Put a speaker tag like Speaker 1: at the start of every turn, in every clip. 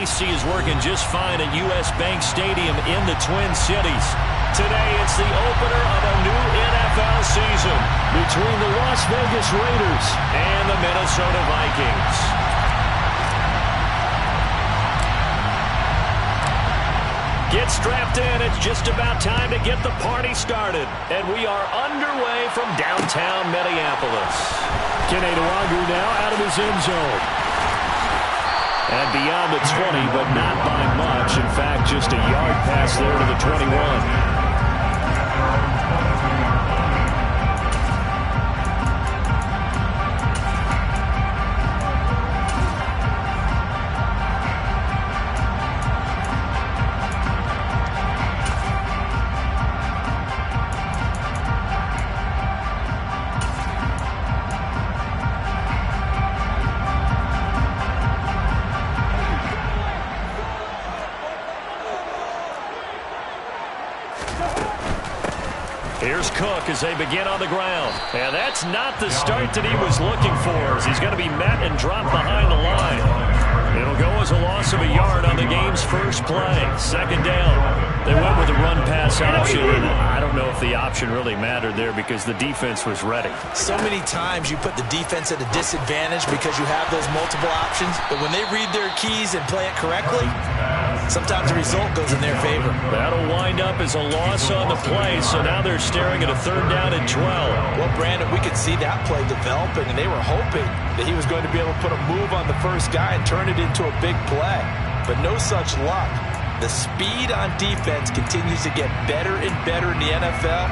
Speaker 1: AC is working just fine at U.S. Bank Stadium in the Twin Cities. Today, it's the opener of a new NFL season between the Las Vegas Raiders and the Minnesota Vikings. Get strapped in. It's just about time to get the party started. And we are underway from downtown Minneapolis. Kenny Nwangu now out of his end zone. And beyond the 20, but not by much. In fact, just a yard pass there to the 21. Here's Cook as they begin on the ground. And that's not the start that he was looking for, as he's going to be met and dropped behind the line. It'll go as a loss of a yard on the game's first play. Second down. They went with a run-pass option, and I don't know if the option really mattered there because the defense was ready.
Speaker 2: So many times you put the defense at a disadvantage because you have those multiple options, but when they read their keys and play it correctly, sometimes the result goes in their favor.
Speaker 1: That'll wind up as a loss on the play, so now they're staring at a third down and 12.
Speaker 2: Well, Brandon, we could see that play developing, and they were hoping that he was going to be able to put a move on the first guy and turn it into a big play. But no such luck. The speed on defense continues to get better and better in the NFL.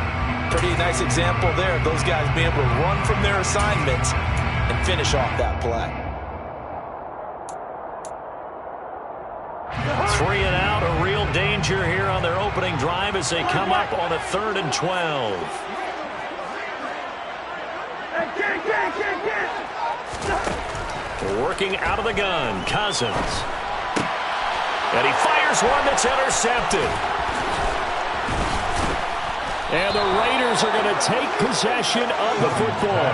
Speaker 2: Pretty nice example there of those guys being able to run from their assignments and finish off that play.
Speaker 1: 3 and out, a real danger here on their opening drive as they come up on a 3rd and 12. Working out of the gun, Cousins. And he fires one that's intercepted. And the Raiders are going to take possession of the football.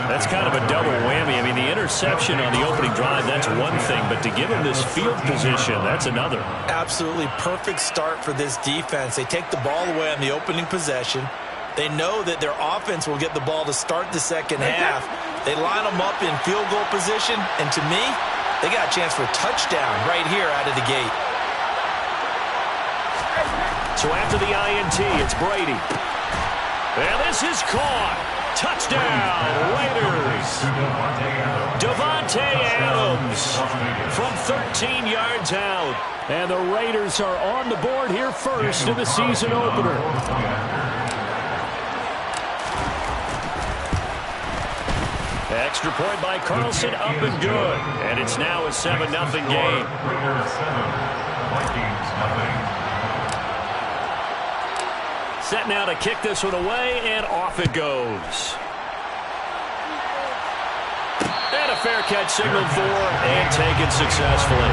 Speaker 1: That's kind of a double whammy. I mean, the interception on the opening drive, that's one thing, but to give him this field position, that's another.
Speaker 2: Absolutely perfect start for this defense. They take the ball away on the opening possession. They know that their offense will get the ball to start the second half. They line them up in field goal position, and to me, they got a chance for a touchdown right here out of the gate.
Speaker 1: So after the INT, it's Brady. And this is caught. Touchdown, Raiders. Davante Adams from 13 yards out. And the Raiders are on the board here first in the season opener. Extra point by Carlson, up and good. And it's now a 7-0 game. Set now to kick this one away, and off it goes. And a fair catch signaled for and taken successfully.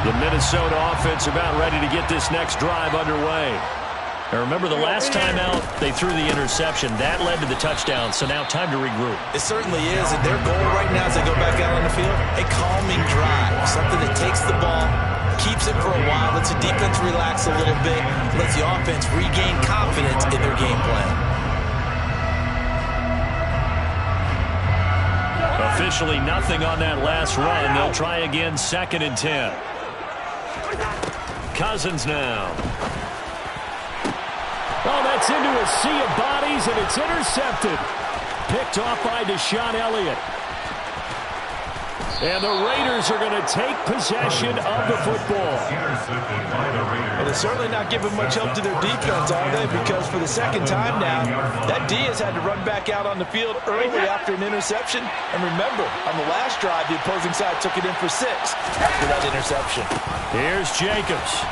Speaker 1: The Minnesota offense about ready to get this next drive underway. Now remember, the last time out, they threw the interception. That led to the touchdown, so now time to regroup.
Speaker 2: It certainly is, and their goal right now as they go back out on the field, a calming drive, something that takes the ball, keeps it for a while, lets the defense relax a little bit, lets the offense regain confidence in their game plan.
Speaker 1: Officially nothing on that last run. They'll try again, 2nd and 10. Cousins now. Oh, that's into a sea of bodies, and it's intercepted. Picked off by Deshaun Elliott. And the Raiders are going to take possession of the football.
Speaker 2: Well, they're certainly not giving much help to their defense, are they? Because for the second time now, that D has had to run back out on the field early after an interception. And remember, on the last drive, the opposing side took it in for 6 after that interception.
Speaker 1: Here's Jacobs.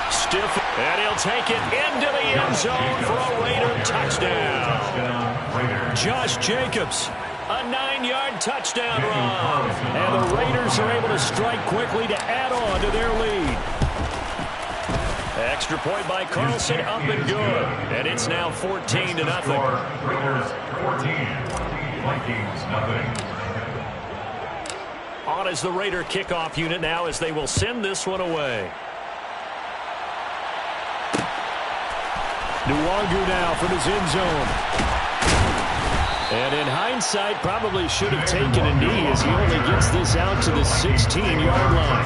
Speaker 1: Stiff, and he'll take it into the end zone for a Raider touchdown. Josh Jacobs, a 9-yard touchdown run. And the Raiders are able to strike quickly to add on to their lead. Extra point by Carlson, up and good. And it's now 14-0.
Speaker 3: Raiders 14, Vikings nothing.
Speaker 1: On is the Raider kickoff unit now as they will send this one away. Nwangu now from his end zone. And in hindsight, probably should have taken a knee as he only gets this out to the 16-yard line.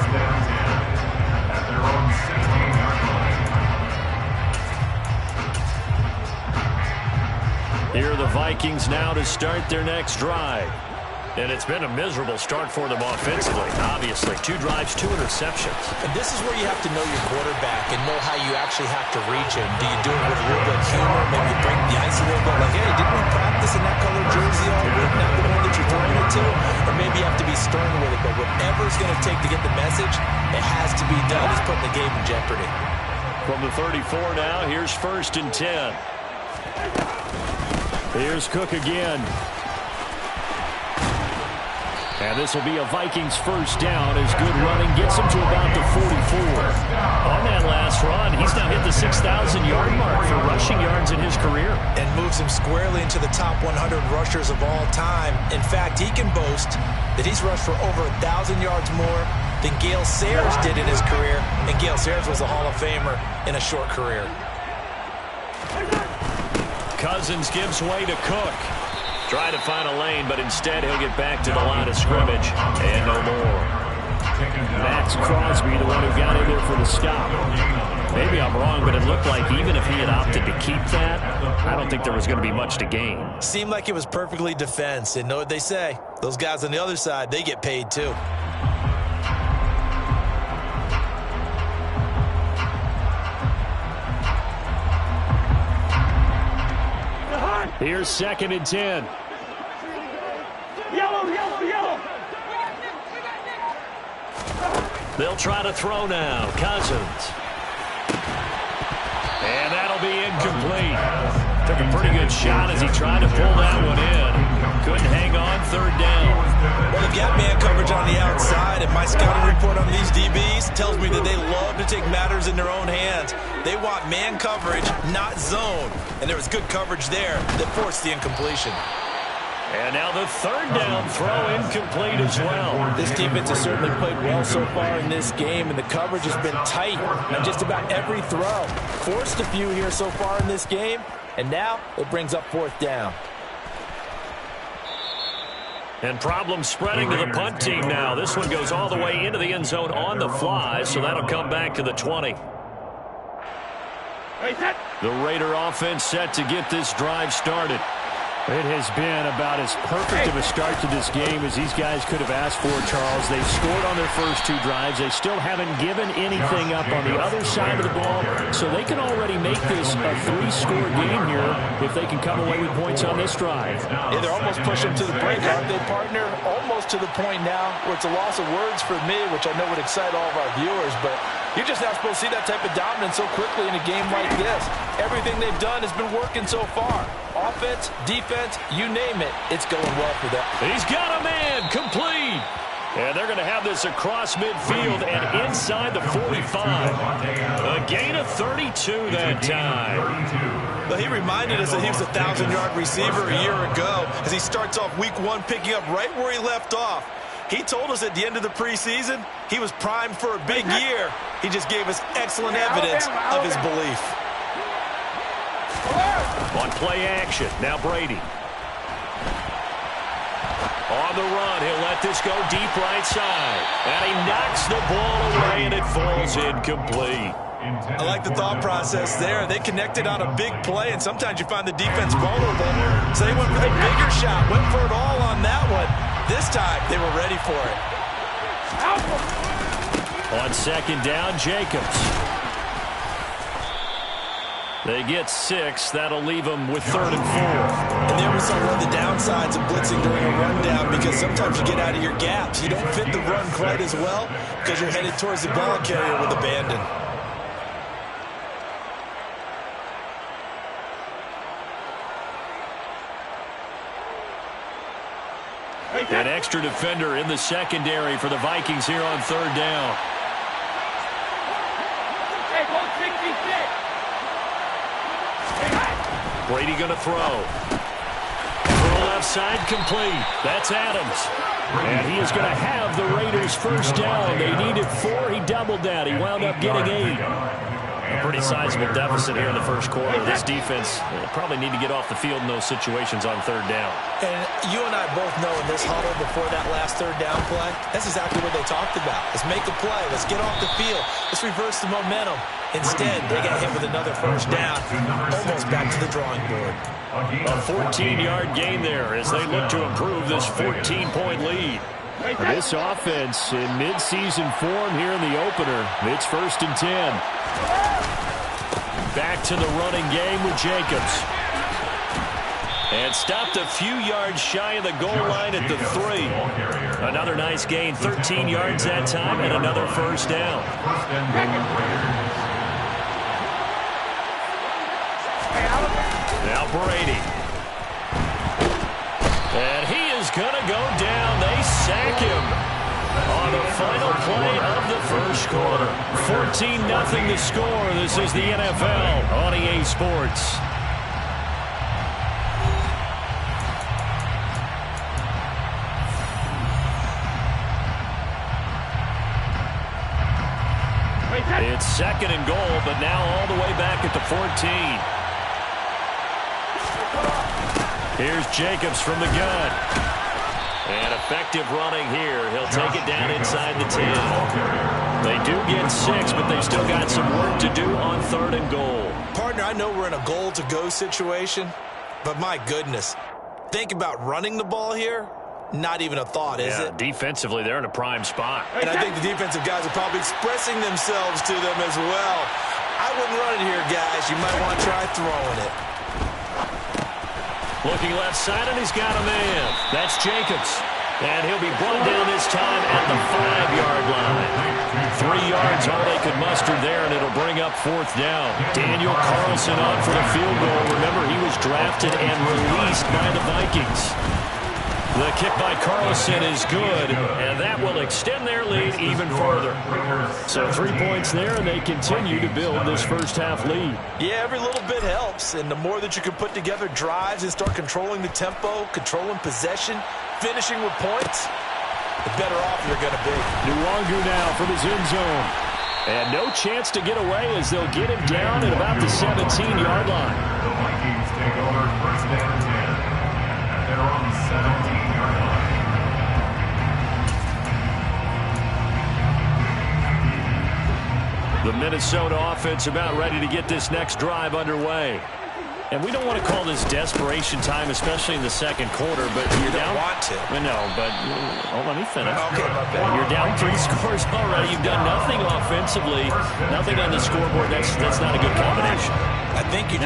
Speaker 1: Here are the Vikings now to start their next drive. And it's been a miserable start for them offensively. Obviously, 2 drives, 2 interceptions.
Speaker 2: And this is where you have to know your quarterback and know how you actually have to reach him. Do you do it with a little bit of humor? Maybe you break the ice a little bit. Like, hey, didn't we practice in that color jersey all week? Not the one that you're throwing it to? Or maybe you have to be stern with it. But whatever it's going to take to get the message, it has to be done. He's putting the game in jeopardy.
Speaker 1: From the 34 now, here's 1st and 10. Here's Cook again. And this will be a Vikings first down as good running gets him to about the 44. On that last run, he's now hit the 6,000-yard mark for rushing yards in his career.
Speaker 2: And moves him squarely into the top 100 rushers of all time. In fact, he can boast that he's rushed for over 1,000 yards more than Gale Sayers did in his career. And Gale Sayers was a Hall of Famer in a short career.
Speaker 1: Cousins gives way to Cook. Try to find a lane, but instead he'll get back to the line of scrimmage and no more. Max Crosby, the one who got in there for the stop. Maybe I'm wrong, but it looked like even if he had opted to keep that, I don't think there was going to be much to gain.
Speaker 2: Seemed like it was perfectly defense. And know what they say? Those guys on the other side, they get paid too.
Speaker 1: Here's 2nd and 10.
Speaker 3: Yellow.
Speaker 1: They'll try to throw now. Cousins. And that'll be incomplete. Took a pretty good shot as he tried to pull that one in. Couldn't hang on 3rd down.
Speaker 2: Well, they've got man coverage on the outside, and my scouting report on these DBs tells me that they love to take matters in their own hands. They want man coverage, not zone. And there was good coverage there that forced the incompletion.
Speaker 1: And now the 3rd down throw incomplete as well.
Speaker 2: This defense has certainly played well so far in this game, and the coverage has been tight on just about every throw. Forced a few here so far in this game, and now it brings up 4th down.
Speaker 1: And problems spreading to the punt team now. This one goes all the way into the end zone on the fly, so that'll come back to the 20. The Raider offense set to get this drive started. It has been about as perfect of a start to this game as these guys could have asked for, Charles. They've scored on their first 2 drives. They still haven't given anything up on the other side of the ball, so they can already make this a 3-score game here if they can come away with points on this drive.
Speaker 2: Yeah, they're almost pushing to the break, aren't they, partner? Almost to the point now where it's a loss of words for me, which I know would excite all of our viewers, but you're just not supposed to see that type of dominance so quickly in a game like this. Everything they've done has been working so far. Offense, defense, you name it, it's going well for them.
Speaker 1: He's got a man, complete. And they're going to have this across midfield and inside the 45. A gain of 32 that time.
Speaker 2: Well, he reminded us that he was a 1,000-yard receiver a year ago as he starts off week 1 picking up right where he left off. He told us at the end of the preseason he was primed for a big year. He just gave us excellent evidence of his belief.
Speaker 1: On play action, now Brady. On the run, he'll let this go deep right side. And he knocks the ball away, and it falls incomplete.
Speaker 2: I like the thought process there. They connected on a big play, and sometimes you find the defense vulnerable. So they went for the bigger shot, went for it all on that one. This time, they were ready for it.
Speaker 1: On 2nd down, Jacobs. They get 6. That'll leave them with 3rd and 4.
Speaker 2: And there was some of the downsides of blitzing during a rundown because sometimes you get out of your gaps. You don't fit the run quite as well because you're headed towards the ball carrier with abandon.
Speaker 1: An extra defender in the secondary for the Vikings here on 3rd down.
Speaker 3: Hey, go 60.
Speaker 1: Brady going to throw. Throw left side complete. That's Adams. And he is going to have the Raiders first down. They needed 4. He doubled that. He wound up getting 8. A pretty sizable deficit here in the first quarter. This defense probably need to get off the field in those situations on third down.
Speaker 2: And you and I both know in this huddle before that last third down play, that's exactly what they talked about. Let's make a play. Let's get off the field. Let's reverse the momentum. Instead, they got hit with another first down, almost back to the drawing board.
Speaker 1: A 14-yard gain there as they look to improve this 14-point lead. This offense in mid-season form here in the opener. It's 1st and 10. Back to the running game with Jacobs. And stopped a few yards shy of the goal line at the 3. Another nice gain, 13 yards that time, and another first down. Now Brady. And he is going to go down. They sack him on the final play of the first quarter. 14-0 the score. This is the NFL on EA Sports. It's 2nd and goal, but now all the way back at the 14. Here's Jacobs from the gun. And effective running here. He'll take it down inside the 10. They do get 6, but they've still got some work to do on 3rd and goal.
Speaker 2: Partner, I know we're in a goal-to-go situation, but my goodness. Think about running the ball here. Not even a thought, is it?
Speaker 1: Defensively, they're in a prime spot.
Speaker 2: And I think the defensive guys are probably expressing themselves to them as well. I wouldn't run it here, guys. You might want to try throwing it.
Speaker 1: Looking left side, and he's got a man. That's Jacobs. And he'll be brought down this time at the 5-yard line. 3 yards, all they could muster there, and it'll bring up 4th down. Daniel Carlson on for the field goal. Remember, he was drafted and released by the Vikings. The kick by Carlson is good, and that will extend their lead even further. So 3 points there, and they continue to build this first-half lead.
Speaker 2: Yeah, every little bit helps, and the more that you can put together drives and start controlling the tempo, controlling possession, finishing with points, the better off you're going to be.
Speaker 1: Nwangu now from his end zone. And no chance to get away as they'll get him down at about the 17-yard line.
Speaker 3: The Vikings take over 1st and 10. They're on the 17-yard line.
Speaker 1: The Minnesota offense about ready to get this next drive underway. And we don't want to call this desperation time, especially in the second quarter, but you're down.
Speaker 2: Want to.
Speaker 1: No, but let me finish.
Speaker 2: Okay, my bad.
Speaker 1: You're down 3 scores already. You've done nothing offensively, nothing on the scoreboard. That's not a good combination.
Speaker 2: I think you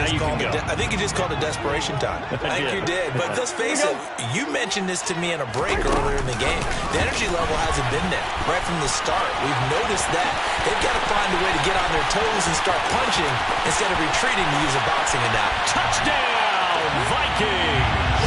Speaker 2: just called it desperation time. I think you did. But let's face it, you mentioned this to me in a break earlier in the game. The energy level hasn't been there right from the start. We've noticed that. They've got to find a way to get on their toes and start punching instead of retreating, to use a boxing analogy.
Speaker 1: Touchdown, Vikings!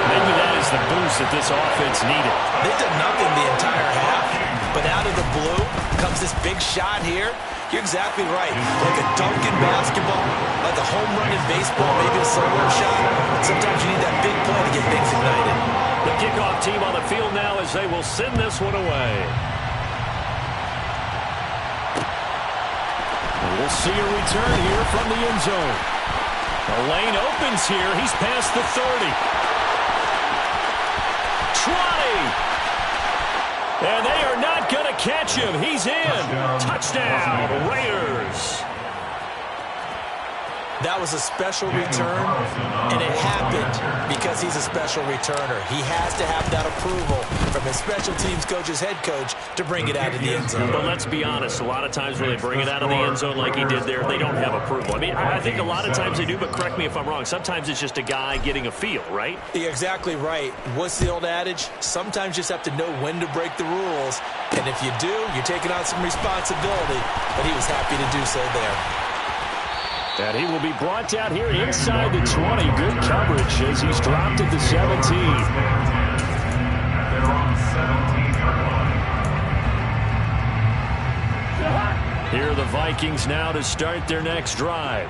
Speaker 1: Maybe that is the boost that this offense needed.
Speaker 2: They've done nothing the entire half, but out of the blue comes this big shot here. You're exactly right. Like a dunk in basketball, like a home run in baseball, maybe a solo shot. Sometimes you need that big play to get things ignited.
Speaker 1: The kickoff team on the field now as they will send this one away. We'll see a return here from the end zone. The lane opens here. He's past the 30. 20. And they are not going to catch him. He's in. Touchdown, Raiders.
Speaker 2: That was a special return, and it happened because he's a special returner. He has to have that approval from his special teams coach's head coach to bring it out of the end zone.
Speaker 1: But let's be honest, a lot of times when they bring it out of the end zone like he did there, they don't have approval. I mean, I think a lot of times they do, but correct me if I'm wrong. Sometimes it's just a guy getting a feel, right?
Speaker 2: You're exactly right. What's the old adage? Sometimes you just have to know when to break the rules, and if you do, you're taking on some responsibility, but he was happy to do so there.
Speaker 1: And he will be brought down here inside the 20. Good coverage as he's dropped at the 17.
Speaker 3: They're on the 17-yard line.
Speaker 1: Here are the Vikings now to start their next drive.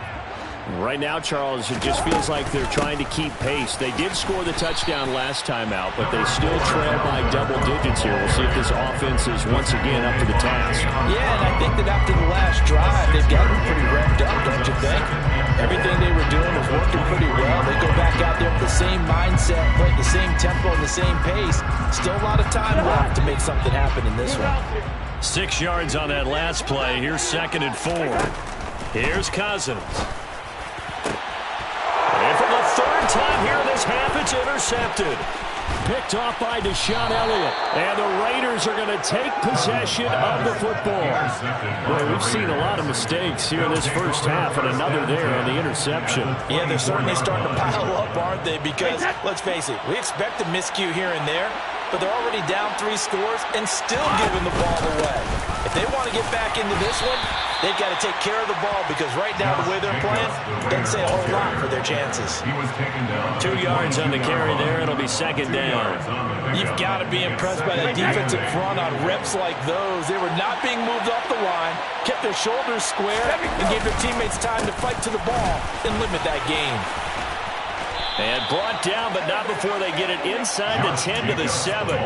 Speaker 1: Right now, Charles, it just feels like they're trying to keep pace. They did score the touchdown last time out, but they still trail by double digits here. We'll see if this offense is once again up to the task.
Speaker 2: Yeah, and I think that after the last drive, they've got them pretty revved up, don't you think? Everything they were doing was working pretty well. They go back out there with the same mindset, play the same tempo and the same pace. Still a lot of time left to make something happen in this one.
Speaker 1: 6 yards on that last play. Here's 2nd and 4. Here's Cousins. And for the 3rd time here in this half, it's intercepted. Picked off by Deshaun Elliott. And the Raiders are going to take possession of the football. Boy, we've seen a lot of mistakes here in this first half, and another there on the interception.
Speaker 2: Yeah, they're certainly starting to pile up, aren't they? Because, let's face it, we expect a miscue here and there, but they're already down 3 scores and still giving the ball away. If they want to get back into this one, they've got to take care of the ball, because right now the way they're playing doesn't say a whole lot for their chances.
Speaker 1: 2 yards on the carry there. It'll be 2nd down.
Speaker 2: You've got to be impressed by that defensive front on reps like those. They were not being moved off the line, kept their shoulders square, and gave their teammates time to fight to the ball and limit that gain.
Speaker 1: And brought down, but not before they get it inside the 10 to the 7.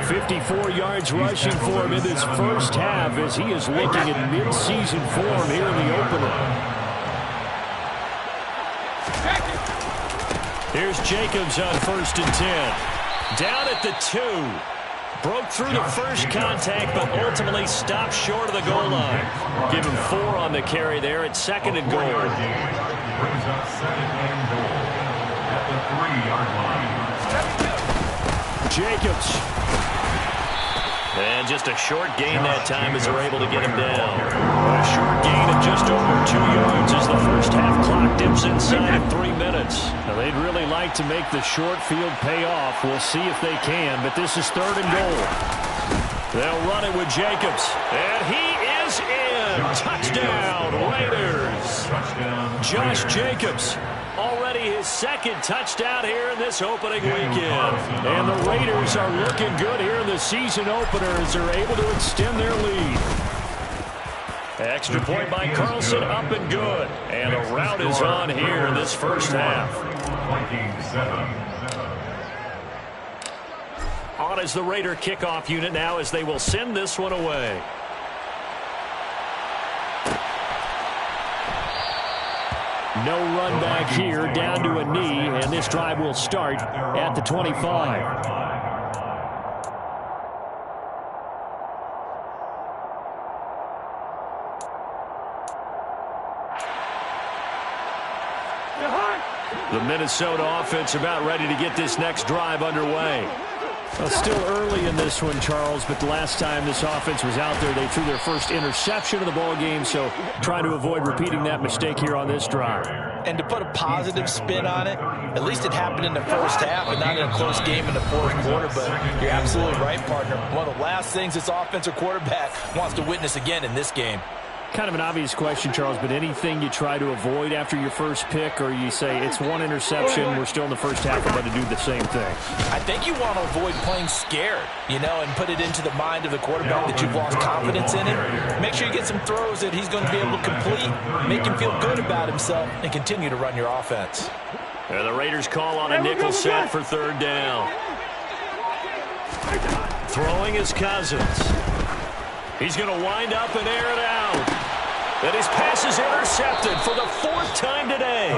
Speaker 1: 54 yards rushing for him in this first half as he is looking at mid-season form here in the opener. Here's Jacobs on 1st and 10. Down at the 2. Broke through the first contact, but ultimately stopped short of the goal line. Give him 4 on the carry there at 2nd and goal.
Speaker 3: Brings up 2nd and goal. The 3-yard line.
Speaker 1: Jacobs. And just a short gain that time as they're able to get him down. A short gain of just over 2 yards as the first half clock dips inside of 3 minutes. Now, they'd really like to make the short field pay off. We'll see if they can, but this is 3rd and goal. They'll run it with Jacobs. And he is in. Touchdown, Raiders. Josh Jacobs. Already his 2nd touchdown here in this opening weekend. And the Raiders are looking good here in the season opener as they're able to extend their lead. Extra point by Carlson, up and good. And a rout is on here in this first half. On is the Raider kickoff unit now as they will send this one away. No run back here, down to a knee, and this drive will start at the 25. The Minnesota offense about ready to get this next drive underway. Well, still early in this one, Charles, but the last time this offense was out there, they threw their first interception of the ball game, so trying to avoid repeating that mistake here on this drive.
Speaker 2: And to put a positive spin on it, at least it happened in the first half and not in a close game in the 4th quarter, but you're absolutely right, partner. One of the last things this offensive quarterback wants to witness again in this game.
Speaker 1: Kind of an obvious question, Charles, but anything you try to avoid after your first pick, or you say it's 1 interception, we're still in the first half, we're going to do the same thing?
Speaker 2: I think you want to avoid playing scared, and put it into the mind of the quarterback that you've lost confidence in him. Make sure you get some throws that he's going to be able to complete, make him feel good about himself, and continue to run your offense.
Speaker 1: And the Raiders call on a nickel set for 3rd down. Throwing is Cousins. He's going to wind up and air it out. And his pass is intercepted for the 4th time today.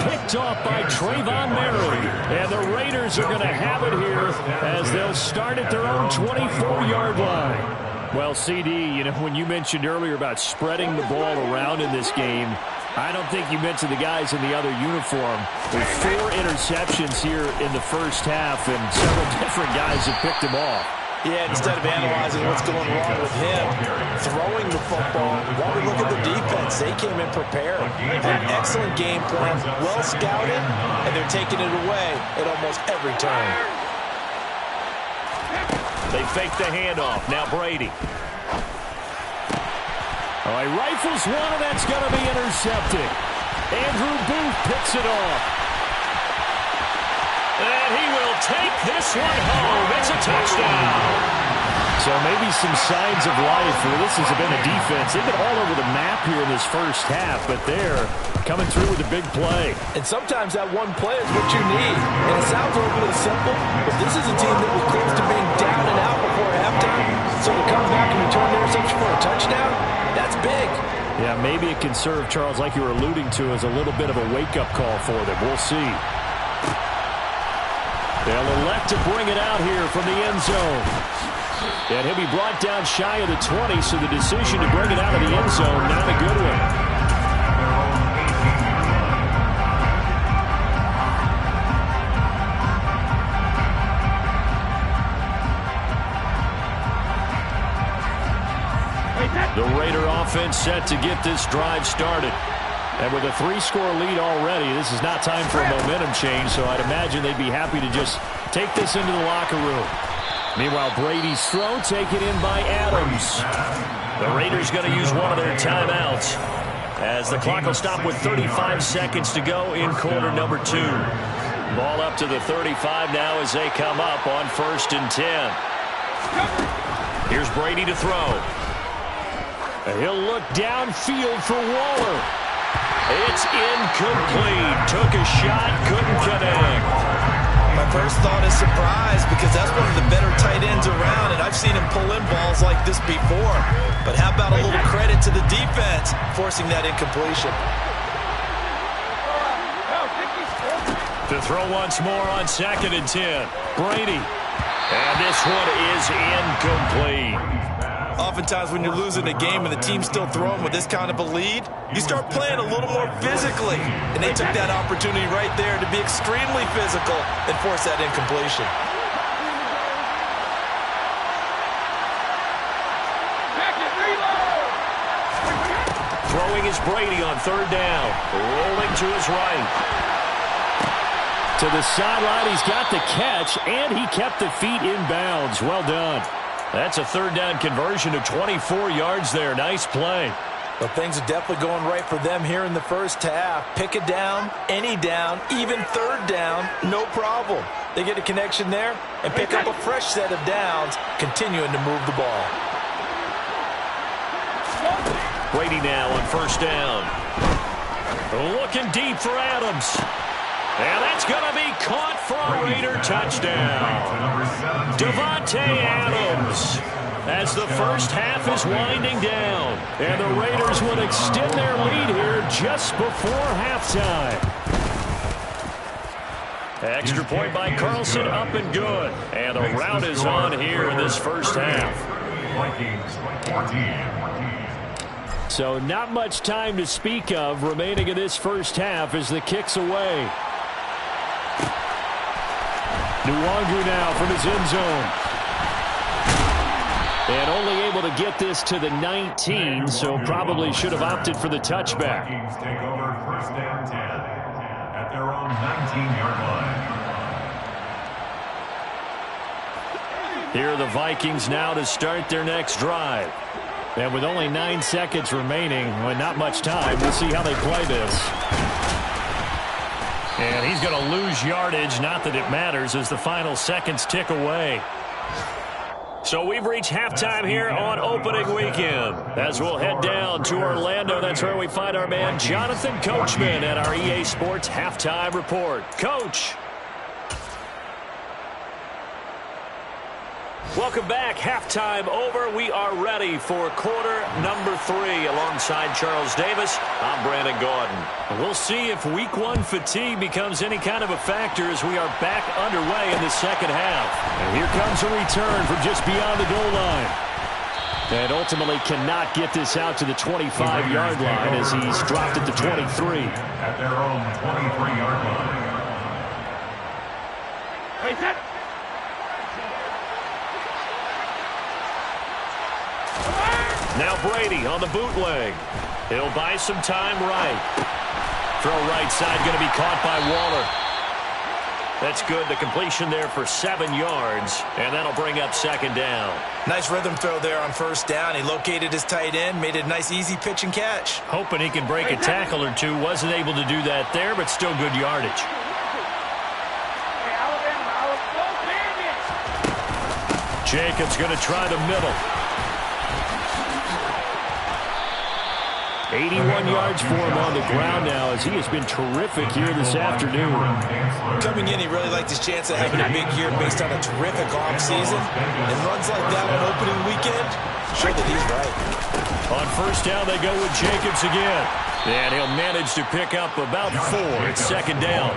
Speaker 1: Picked off by Trayvon Merritt. And the Raiders are going to have it here as they'll start at their own 24-yard line. Well, CD, when you mentioned earlier about spreading the ball around in this game, I don't think you mentioned the guys in the other uniform. There's 4 interceptions here in the first half, and several different guys have picked them off.
Speaker 2: Yeah, instead of analyzing what's going wrong with him, throwing the football, while we look at the defense, they came in prepared. An excellent game plan, well scouted, and they're taking it away at almost every turn.
Speaker 1: They fake the handoff. Now Brady. Oh, he rifles one, and that's going to be intercepted. Andrew Booth picks it off. And he will take this one home. It's a touchdown. So maybe some signs of life. This has been a defense. They've been all over the map here in this first half, but they're coming through with a big play.
Speaker 2: And sometimes that one play is what you need. And it sounds overly simple, but this is a team that was close to being down and out before halftime. So to come back and return the interception for a touchdown, that's big.
Speaker 1: Yeah, maybe it can serve, Charles, like you were alluding to, as a little bit of a wake-up call for them. We'll see. They'll elect to bring it out here from the end zone. And he'll be brought down shy of the 20, so the decision to bring it out of the end zone, not a good one. The Raider offense set to get this drive started. And with a 3-score lead already, this is not time for a momentum change, so I'd imagine they'd be happy to just take this into the locker room. Meanwhile, Brady's throw taken in by Adams. The Raiders going to use one of their timeouts as the clock will stop with 35 seconds to go in quarter number 2. Ball up to the 35 now as they come up on 1st and 10. Here's Brady to throw. And he'll look downfield for Waller. It's incomplete. Took a shot, couldn't connect.
Speaker 2: My first thought is surprise, because that's one of the better tight ends around, and I've seen him pull in balls like this before. But how about a little credit to the defense forcing that incompletion?
Speaker 1: To throw once more on 2nd and 10. Brady. And this one is incomplete.
Speaker 2: Oftentimes when you're losing a game and the team's still throwing with this kind of a lead, you start playing a little more physically. And they took that opportunity right there to be extremely physical and force that incompletion.
Speaker 1: Throwing is Brady on 3rd down. Rolling to his right. To the sideline, he's got the catch, and he kept the feet in bounds. Well done. That's a 3rd down conversion of 24 yards there. Nice play.
Speaker 2: But things are definitely going right for them here in the first half. Pick it down, any down, even 3rd down, no problem. They get a connection there and pick up a fresh set of downs, continuing to move the ball.
Speaker 1: Brady now on 1st down. Looking deep for Adams. And that's going to be caught for a Raider touchdown. Davante Adams. As the first half is winding down. And the Raiders will extend their lead here just before halftime. Extra point by Carlson, up and good. And the rout is on here in this first half. So not much time to speak of remaining in this first half as the kick's away. Nwangu now from his end zone. And only able to get this to the 19, so probably should have opted for the touchback.
Speaker 3: Vikings take over 1st and 10 at their own 19-yard line.
Speaker 1: Here are the Vikings now to start their next drive. And with only 9 seconds remaining, well, not much time, we'll see how they play this. And he's going to lose yardage, not that it matters, as the final seconds tick away. So we've reached halftime here on opening weekend. As we'll head down to Orlando, that's where we find our man Jonathan Coachman at our EA Sports Halftime Report. Coach. Welcome back. Halftime over. We are ready for quarter number 3. Alongside Charles Davis, I'm Brandon Gaudin. We'll see if week 1 fatigue becomes any kind of a factor as we are back underway in the second half. And here comes a return from just beyond the goal line. And ultimately cannot get this out to the 25-yard line as he's dropped at the 23.
Speaker 3: At their own 23-yard line.
Speaker 4: Hey, set.
Speaker 1: Now Brady on the bootleg. He'll buy some time right. Throw right side going to be caught by Waller. That's good. The completion there for 7 yards. And that'll bring up 2nd down.
Speaker 2: Nice rhythm throw there on 1st down. He located his tight end, made it a nice easy pitch and catch.
Speaker 1: Hoping he can break a tackle or two. Wasn't able to do that there, but still good yardage. Jacobs going to try the middle. 81 yards for him on the ground now as he has been terrific here this afternoon.
Speaker 2: Coming in, he really liked his chance of having a big year based on a terrific offseason. And runs like that on opening weekend, sure that he's right.
Speaker 1: On first down, they go with Jacobs again. And he'll manage to pick up about 4. It's second down.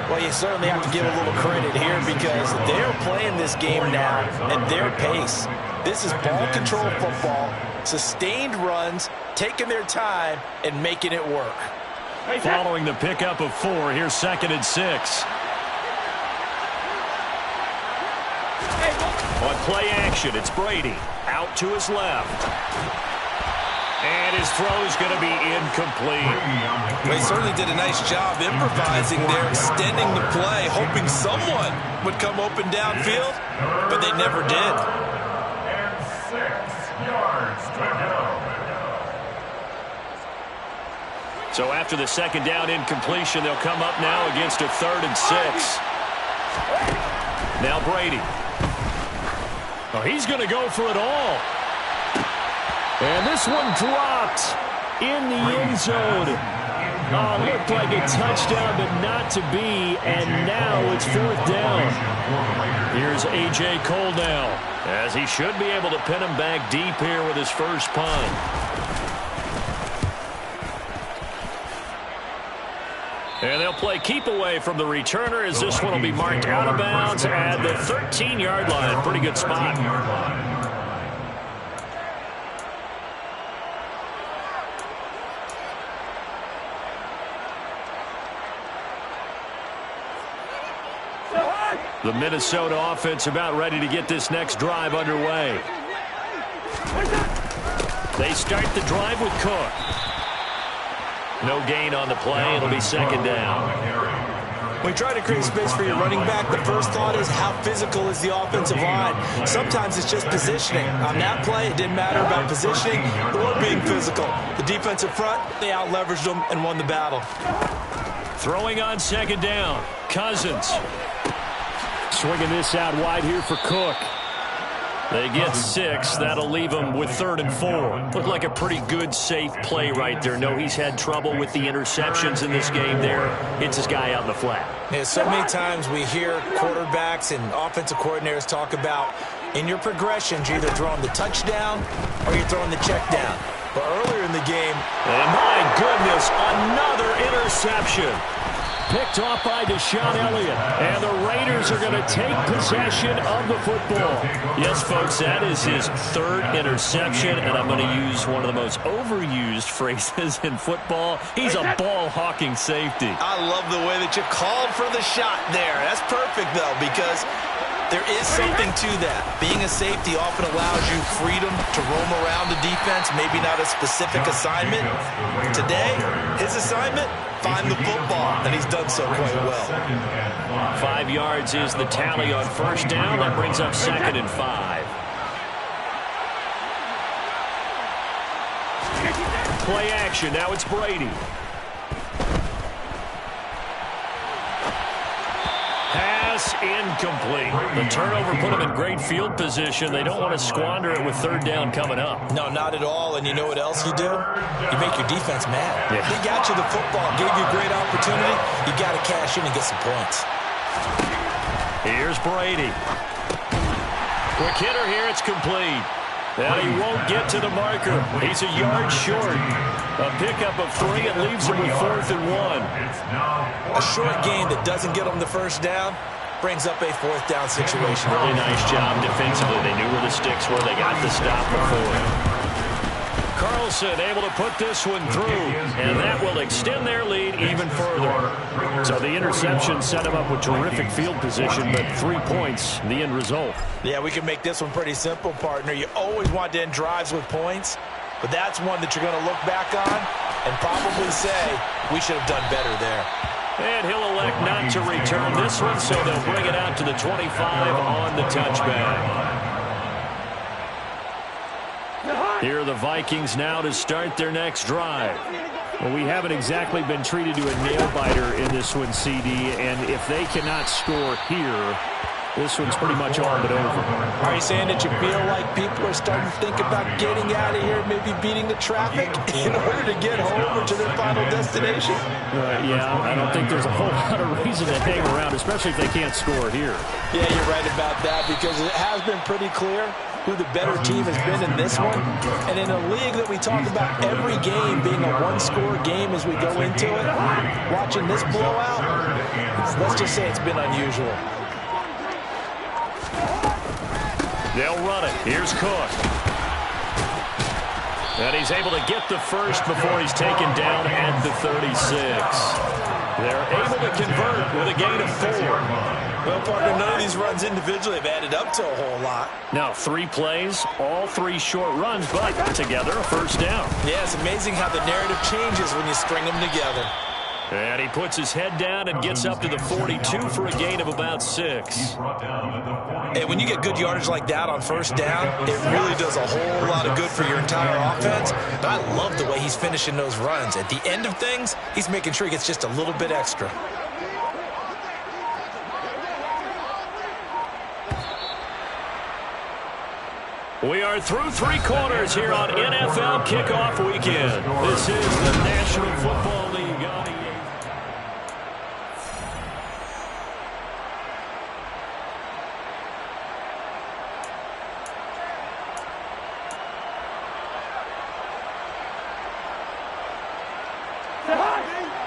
Speaker 2: Well, you certainly have to give a little credit here because they're playing this game now at their pace. This is ball control football, sustained runs, taking their time, and making it work.
Speaker 1: Following the pickup of 4, here's 2nd and 6. On play action, it's Brady. Out to his left. And his throw's going to be incomplete.
Speaker 2: Well, he certainly did a nice job improvising there, extending the play, hoping someone would come open downfield, but they never did.
Speaker 3: And 6 yards to go.
Speaker 1: So after the second down incompletion, they'll come up now against a 3rd and 6. Now Brady. Oh, he's going to go for it all. And this one dropped in the end zone. Oh, looked like a touchdown, but not to be. And now it's 4th down. Here's A.J. Cole now, as he should be able to pin him back deep here with his first punt. And they'll play keep away from the returner as this one will be marked out of bounds at the 13-yard line. Pretty good spot. The Minnesota offense about ready to get this next drive underway. They start the drive with Cook. No gain on the play. It'll be second down.
Speaker 2: When you try to create space for your running back, the first thought is how physical is the offensive line. Sometimes it's just positioning. On that play, it didn't matter about positioning or being physical. The defensive front, they out-leveraged them and won the battle.
Speaker 1: Throwing on second down. Cousins. Swinging this out wide here for Cook. They get 6. That'll leave them with 3rd and 4. Looked like a pretty good, safe play right there. No, he's had trouble with the interceptions in this game there. Hits his guy out in the flat.
Speaker 2: Yeah, so many times we hear quarterbacks and offensive coordinators talk about in your progressions, you're either throwing the touchdown or you're throwing the check down. But earlier in the game,
Speaker 1: and my goodness, another interception. Picked off by Deshaun Elliott. And the Raiders are going to take possession of the football. Yes, folks, that is his 3rd interception, and I'm going to use one of the most overused phrases in football. He's a ball-hawking safety.
Speaker 2: I love the way that you called for the shot there. That's perfect, though, because there is something to that. Being a safety often allows you freedom to roam around the defense, maybe not a specific assignment. Today, his assignment, find the football, and he's done so quite well.
Speaker 1: 5 yards is the tally on first down. That brings up 2nd and 5. Play action. Now it's Brady. Pass incomplete. The turnover put them in great field position. They don't want to squander it with 3rd down coming up.
Speaker 2: No, not at all. And you know what else you do? You make your defense mad. Yeah. They got you the football, gave you a great opportunity. You got to cash in and get some points.
Speaker 1: Here's Brady. Quick hitter here. It's complete. And he won't get to the marker. He's a yard short. A pickup of 3. It leaves him with 4th and 1.
Speaker 2: A short gain that doesn't get him the first down brings up a 4th down situation.
Speaker 1: Really nice job defensively. They knew where the sticks were. They got the stop before. Carlson able to put this one through, and that will extend their lead even further. So the interception set them up with terrific field position, but 3 points, the end result.
Speaker 2: Yeah, we can make this one pretty simple, partner. You always want to end drives with points, but that's one that you're going to look back on and probably say, we should have done better there.
Speaker 1: And he'll elect not to return this one, so they'll bring it out to the 25 on the touchback. Here are the Vikings now to start their next drive. Well, we haven't exactly been treated to a nail-biter in this one, CD, and if they cannot score here, this one's pretty much all but over.
Speaker 2: Are you saying that you feel like people are starting to think about getting out of here, maybe beating the traffic in order to get home or to their final destination?
Speaker 1: Yeah, I don't think there's a whole lot of reason to hang around, especially if they can't score here.
Speaker 2: Yeah, you're right about that, because it has been pretty clear who the better team has been in this one. And in a league that we talk about every game being a one-score game as we go into it, watching this blowout, let's just say it's been unusual.
Speaker 1: They'll run it. Here's Cook. And he's able to get the first before he's taken down at the 36. They're able to convert with a gain of 4.
Speaker 2: Well, partner, none of these runs individually have added up to a whole lot.
Speaker 1: Now, 3 plays, all 3 short runs, but together a first down.
Speaker 2: Yeah, it's amazing how the narrative changes when you string them together.
Speaker 1: And he puts his head down and gets up to the 42 for a gain of about 6.
Speaker 2: And when you get good yardage like that on first down, it really does a whole lot of good for your entire offense. But I love the way he's finishing those runs. At the end of things, he's making sure he gets just a little bit extra.
Speaker 1: We are through 3 quarters here on NFL Kickoff Weekend. This is the National Football League on the 8th.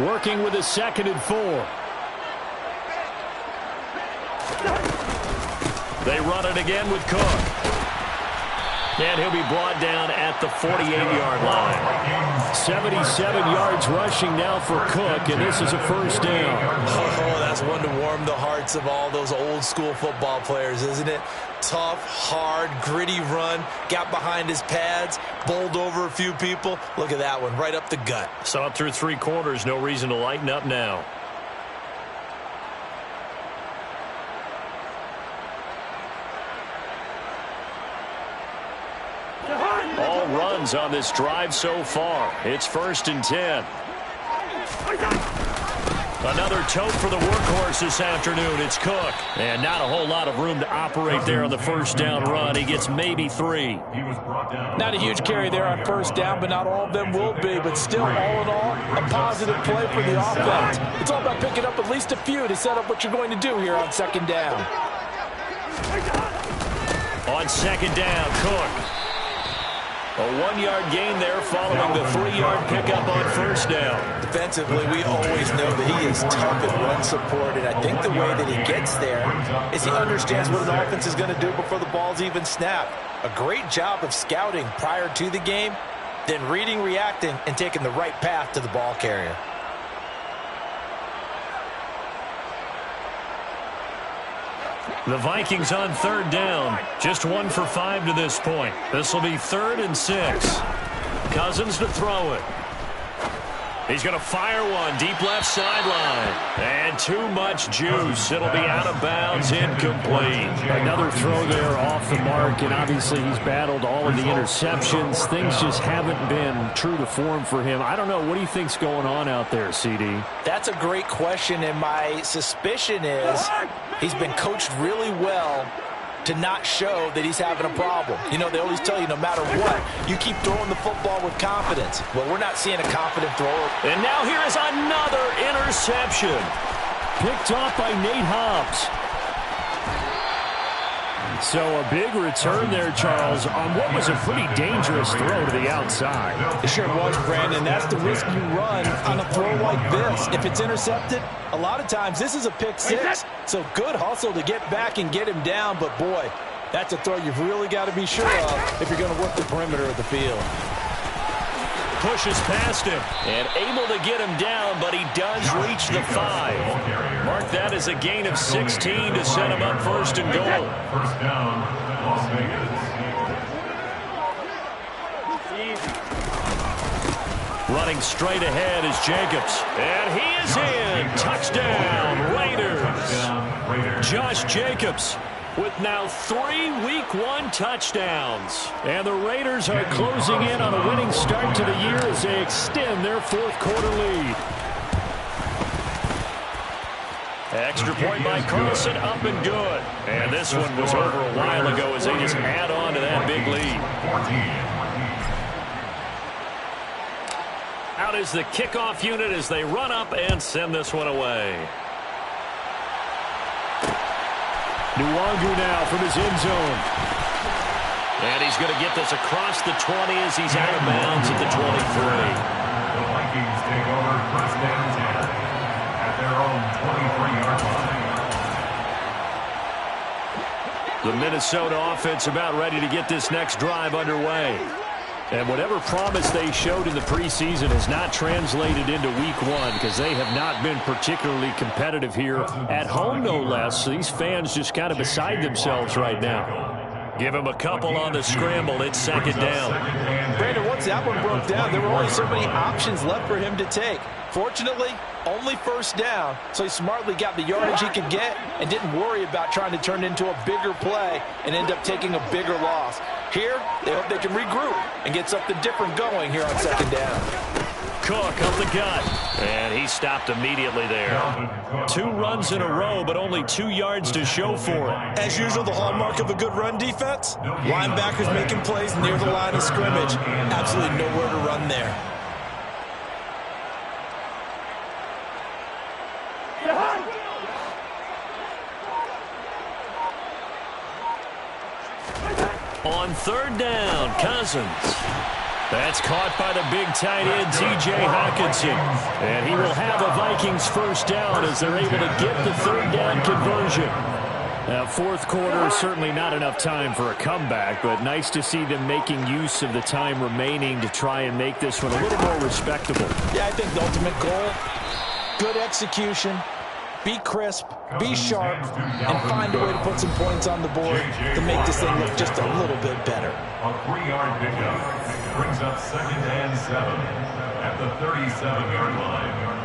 Speaker 1: Working with a 2nd and 4. They run it again with Cook. And he'll be brought down at the 48-yard line. 77 yards rushing now for Cook, and this is a first down.
Speaker 2: Oh, that's one to warm the hearts of all those old-school football players, isn't it? Tough, hard, gritty run, got behind his pads, bowled over a few people. Look at that one, right up the gut.
Speaker 1: Saw it through 3 quarters, no reason to lighten up now. All runs on this drive so far. It's 1st and 10. Another tote for the workhorse this afternoon. It's Cook. And not a whole lot of room to operate there on the first down run. He gets maybe 3.
Speaker 2: Not a huge carry there on first down, but not all of them will be. But still, all in all, a positive play for the offense. It's all about picking up at least a few to set up what you're going to do here on 2nd down.
Speaker 1: On 2nd down, Cook. A 1-yard gain there following the 3-yard pickup on first down.
Speaker 2: Defensively, we always know that he is tough at run support, and I think the way that he gets there is he understands what an offense is going to do before the ball's even snapped. A great job of scouting prior to the game, then reading, reacting, and taking the right path to the ball carrier.
Speaker 1: The Vikings on 3rd down. Just 1 for 5 to this point. This will be 3rd and 6. Cousins to throw it. He's going to fire one deep left sideline. And too much juice. It'll be out of bounds, incomplete. Another throw there off the mark, and obviously he's battled all of the interceptions. Things just haven't been true to form for him. I don't know. What do you think's going on out there, CD?
Speaker 2: That's a great question, and my suspicion is he's been coached really well to not show that he's having a problem. You know, they always tell you no matter what, you keep throwing the football with confidence. Well, we're not seeing a confident thrower.
Speaker 1: And now here is another interception. Picked off by Nate Hobbs. So a big return there, Charles, on what was a pretty dangerous throw to the outside.
Speaker 2: It sure was, Brandon. That's the risk you run on a throw like this. If it's intercepted, a lot of times this is a pick 6. So good hustle to get back and get him down. But, boy, that's a throw you've really got to be sure of if you're going to work the perimeter of the field.
Speaker 1: Pushes past him and able to get him down, but he does reach the 5. Mark that as a gain of 16 to set him up 1st and goal.
Speaker 3: First down, Las Vegas.
Speaker 1: Running straight ahead is Jacobs. And he is in. Touchdown, Raiders. Josh Jacobs with now 3 Week 1 touchdowns. And the Raiders are closing in on a winning start to the year as they extend their 4th quarter lead. Extra point by Carlson, up and good. And this one was over a while ago as they just add on to that big lead. Out is the kickoff unit as they run up and send this one away. Nwangu now from his end zone. And he's going to get this across the 20 as he's out of bounds at the 23.
Speaker 3: The Vikings take over first down 10 at their own 23-yard line.
Speaker 1: The Minnesota offense about ready to get this next drive underway. And whatever promise they showed in the preseason has not translated into week one because they have not been particularly competitive here at home, no less. So these fans just kind of beside themselves right now. Give him a couple on the scramble. It's second down.
Speaker 2: Brandon, once that one broke down, there were only so many options left for him to take. Fortunately, only first down, so he smartly got the yardage he could get and didn't worry about trying to turn it into a bigger play and end up taking a bigger loss. Here, they hope they can regroup and get something different going here on second down.
Speaker 1: Cook up the gut, and he stopped immediately there. 2 runs in a row, but only 2 yards to show for it.
Speaker 2: As usual, the hallmark of a good run defense, linebackers making plays near the line of scrimmage. Absolutely nowhere to run there.
Speaker 1: On third down, Cousins. That's caught by the big tight end, T.J. Hockenson. And he will have a Vikings first down as they're able to get the third down conversion. Now, fourth quarter, certainly not enough time for a comeback, but nice to see them making use of the time remaining to try and make this one a little more respectable.
Speaker 2: Yeah, I think the ultimate goal, good execution, be crisp, be sharp, and find a way to put some points on the board to make this thing look just a little bit better.
Speaker 3: A 3-yard pickup brings up second and 7 at the 37-yard line.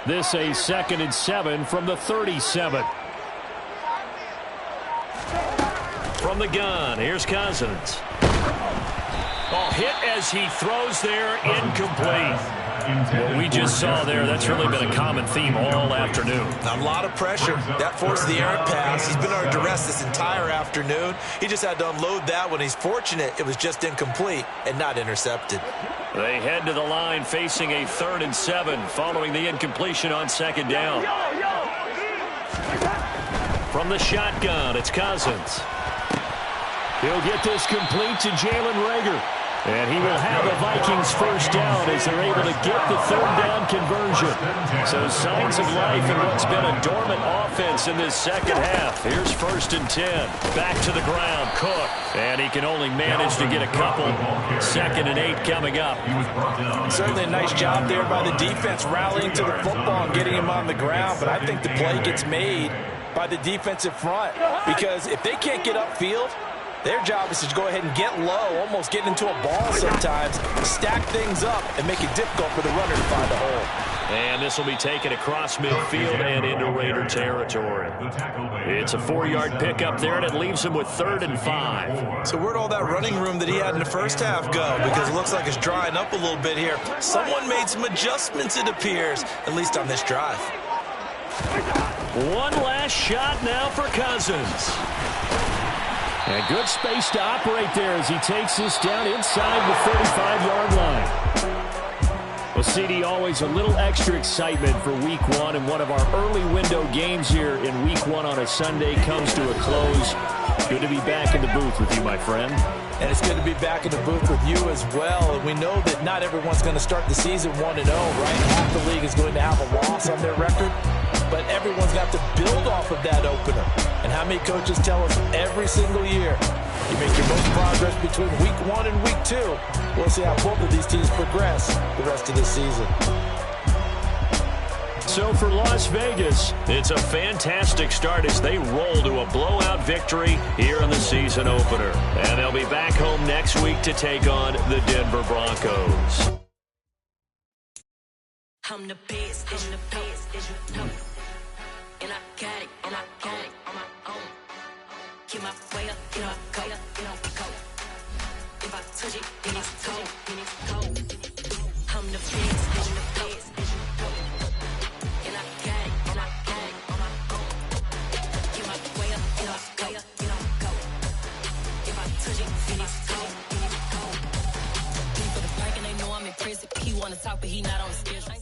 Speaker 1: This a 2nd and 7 from the 37. From the gun, here's Cousins. Oh, hit as he throws there, incomplete. What we just saw there, that's really been a common theme all afternoon.
Speaker 2: A lot of pressure. That forced the errant pass. He's been under duress this entire afternoon. He just had to unload that when he's fortunate it was just incomplete and not intercepted.
Speaker 1: They head to the line facing a 3rd and 7 following the incompletion on second down. From the shotgun, it's Cousins. He'll get this complete to Jalen Reagor. And he will have a Vikings first down as they're able to get the third down conversion. So signs of life in what's been a dormant offense in this second half. Here's 1st and 10. Back to the ground, Cook. And he can only manage to get a couple. 2nd and 8 coming up.
Speaker 2: Certainly a nice job there by the defense rallying to the football and getting him on the ground. But I think the play gets made by the defensive front. Because if they can't get upfield, their job is to go ahead and get low, almost get into a ball sometimes, stack things up, and make it difficult for the runner to find a hole.
Speaker 1: And this will be taken across midfield and into Raider territory. It's a 4-yard pickup there, and it leaves him with 3rd and 5.
Speaker 2: So where'd all that running room that he had in the first half go? Because it looks like it's drying up a little bit here. Someone made some adjustments, it appears, at least on this drive.
Speaker 1: One last shot now for Cousins. And good space to operate there as he takes this down inside the 35-yard line. Well, CD, always a little extra excitement for week one, and one of our early window games here in week one on a Sunday comes to a close. Good to be back in the booth with you, my friend.
Speaker 2: And it's good to be back in the booth with you as well. And we know that not everyone's going to start the season 1-0, right? Half the league is going to have a loss on their record. But everyone's got to build off of that opener. And how many coaches tell us every single year, you make your most progress between week 1 and week 2. We'll see how both of these teams progress the rest of this season.
Speaker 1: So for Las Vegas, it's a fantastic start as they roll to a blowout victory here in the season opener. And they'll be back home next week to take on the Denver Broncos.
Speaker 4: I'm the best, as you know. And I got it, on my own. Get my way up, get my go. If I touch it, then it's cold. I'm the best, as you know. And I got it, on my own. Get my way up, get my go. If I touch it, then it's cold. He for the prank and they know I'm in prison. He wanna talk, but he not on the schedule.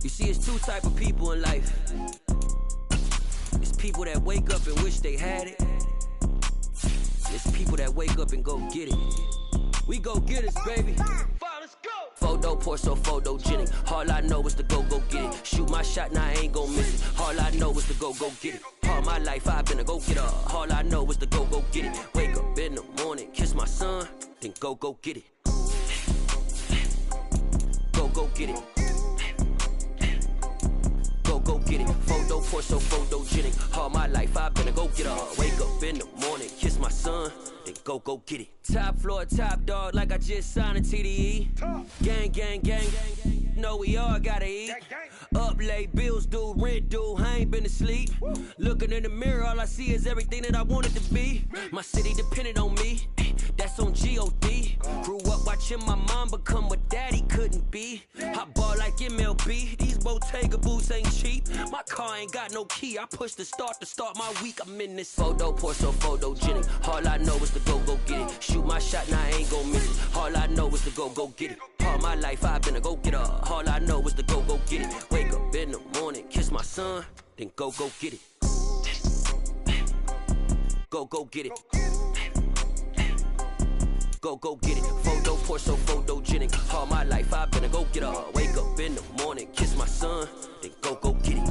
Speaker 5: You see, it's two type of people in life. It's people that wake up and wish they had it. It's people that wake up and go get it. We go get it, baby. Let's go. Photo poor, so photogenic. All I know is to go get it. Shoot my shot, now I ain't gon' miss it. All I know is to go get it. All my life I've been a go-getter. All I know is to go get it. Wake up in the morning, kiss my son, then go get it. Go get it. Go get it. Photo poor, so photogenic. All my life I've been a go-getter. Wake up in the morning, kiss my son, then go get it. Top floor, top dog, like I just signed a TDE. Gang. Know we all gotta eat. Up late, bills due, rent due, I ain't been asleep. Looking in the mirror, all I see is everything that I wanted to be. My city depended on me, that's on G.O.D. Grew up watching my mom become what daddy couldn't be. I ball like MLB, these Bottega boots ain't cheap. My car ain't got no key, I push the start to start my week. I'm in this photo poor, so photogenic. All I know is to go get it. Shoot my shot, now I ain't gon' miss it. All I know is to go get it. All my life I've been a go-getter. All I know is to go get it. Wake up in the morning, kiss my son, then go get it. Go get it. Go get it. Photo poor, so photogenic. All my life I've been a go-getter. Wake up in the morning, kiss my son, then go get it.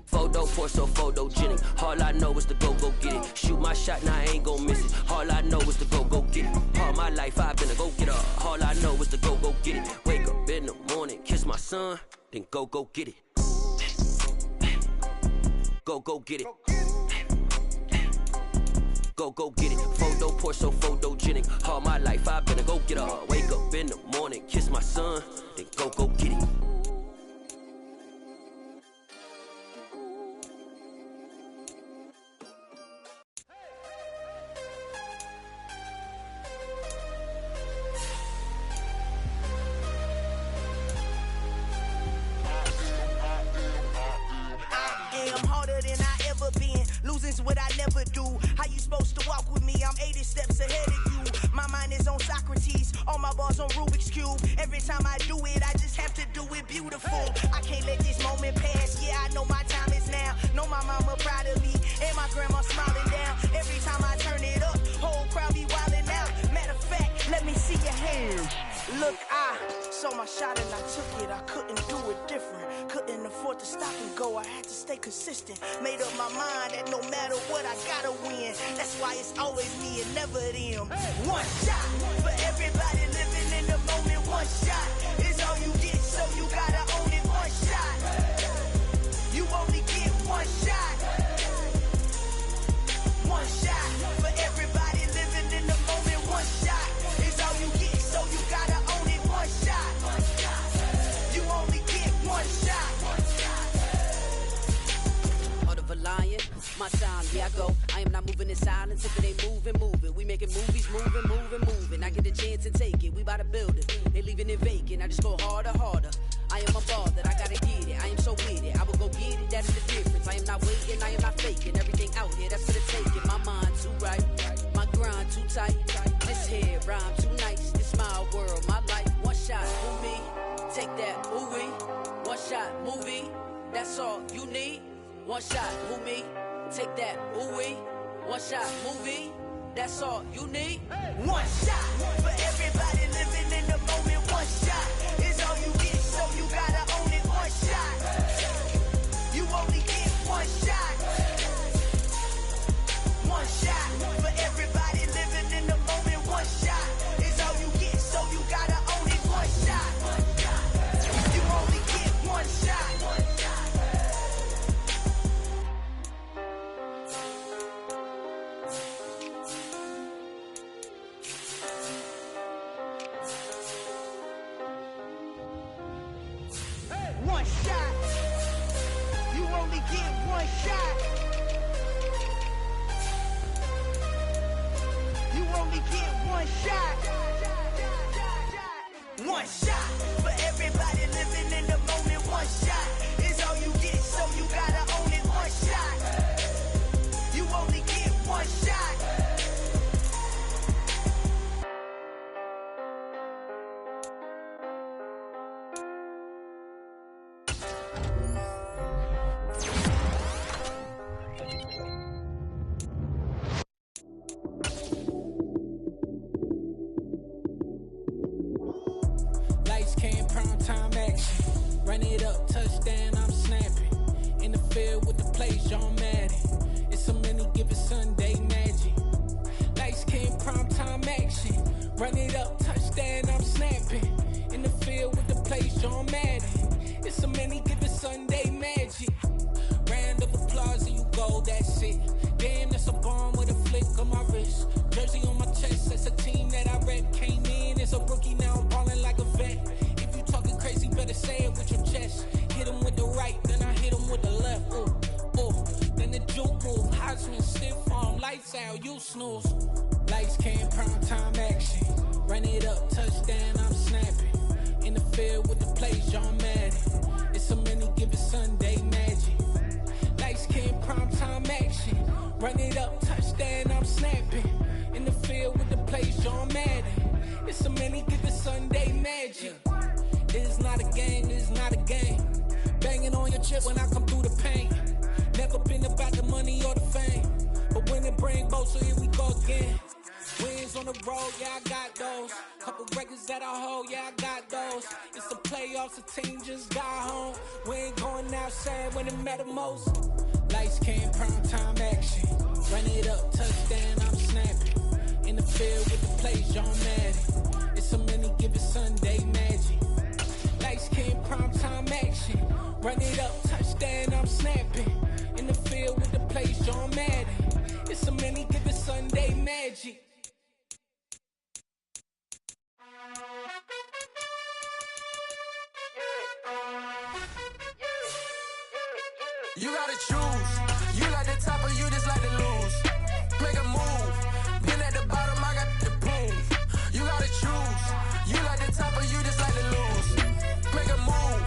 Speaker 5: Photo poor, so photogenic. All I know is to go get it. Shoot my shot, now I ain't gon' miss it. All I know is to go get it. All my life I've been a go-getter. All I know is to go get it. Wake up in the morning, kiss my son, then go get it. Go get it. Go get it. Photo poor, so photogenic. All my life I've been a go-getter. Wake up in the morning, kiss my son, then go get it.
Speaker 6: Losing's what I never do. How you supposed to walk with me? I'm 80 steps ahead of you. My mind is on Socrates, all my bars on Rubik's Cube. Every time I do it, I just have to do it beautiful. I can't let this moment pass. Yeah, I know my time is now. Know my mama proud of me, and my grandma smiling down. Every time I turn it up, whole crowd be wildin' out. Matter of fact, let me see your hands. Look, I saw my shot and I took it. I couldn't do it different. Couldn't afford to stop and go. I had to stay consistent. Made up my mind that no matter what, I gotta win. That's why it's always me and never them. One shot for everybody living in the moment. One shot is all you get, so you gotta own it. One shot. You only get one shot. One shot for everybody living in the moment. One shot is all you get, so you gotta own it. One shot. You only get one shot.
Speaker 7: Heart of a lion, my time, here I go. I am not moving in silence. If it ain't moving. We making movies, moving. I get a chance to take it. We bout to build it. They leaving it vacant. I just go harder. I am a ball that I gotta get it. I am so with it. I will go get it. That is the difference. I am not waiting. I am not faking. Everything out here, that's for the taking. My mind too right. My grind too tight. This here rhyme too nice. This my world, my life. One shot, who me? Take that, ooh wee. One shot, movie. That's all you need. One shot, who me? Take that, ooh wee. One shot, movie. That's all you need.
Speaker 6: One shot for everybody living in the moment. One shot is all you get, so you gotta own it. One shot. You only get one shot. One shot for everybody living in the moment. One shot is all you get, so you gotta own it. One shot. You only get one shot. One shot. You only get one shot. You only get one shot. One shot for everybody living in the moment. One shot is all you get, so you gotta own it. One shot. You only get one shot.
Speaker 8: Lights came, prime time action. Run it up, touchdown, I'm snapping. In the field with the plays, John Madden. It's a many given Sunday magic. Lights came, prime time action. Run it up, touchdown, I'm snapping. In the field with the plays, John Madden. It's a many given Sunday magic. Round of applause and you go, that's it. Damn, that's a bomb with a flick on my wrist. Jersey on my chest, that's a team that I rep. Came in as a rookie, now I'm ballin' like a vet. If you talking crazy, better say it with your chest. Hit him with the right, then I hit him with the left. Ooh, ooh. Then the juke move, Heisman, stiff arm, lights out, you snooze. Lights came, prime time action. Run it up, touchdown, I'm snapping. In the field with the plays, John Madden. It's a many given Sunday magic. Lights came, prime time action. Run it up, touchdown, I'm snapping. In the field with the plays, John Madden. It's a many given Sunday magic. It's not a game, it's not a game. Banging on your chip when I come through the paint. Never been about the money or the fame. But when it bring both, so here we go again. Wins on the road, yeah, I got those. Couple records that I hold, yeah, I got those. It's the playoffs, the team just got home. We ain't going outside when it matter most. Lights came, prime time action. Run it up, touchdown, I'm snapping. In the field with the plays, John Madden. It's a many given Sunday magic. Lights came, prime time action. Run it up, touchdown, I'm snapping. In the field with the plays, John Madden. It's a many given Sunday magic.
Speaker 9: You gotta choose. You like the top or you just like to lose. Make a move. Been at the bottom, I got the proof. You gotta choose. You like the top or you just like to lose. Make a move.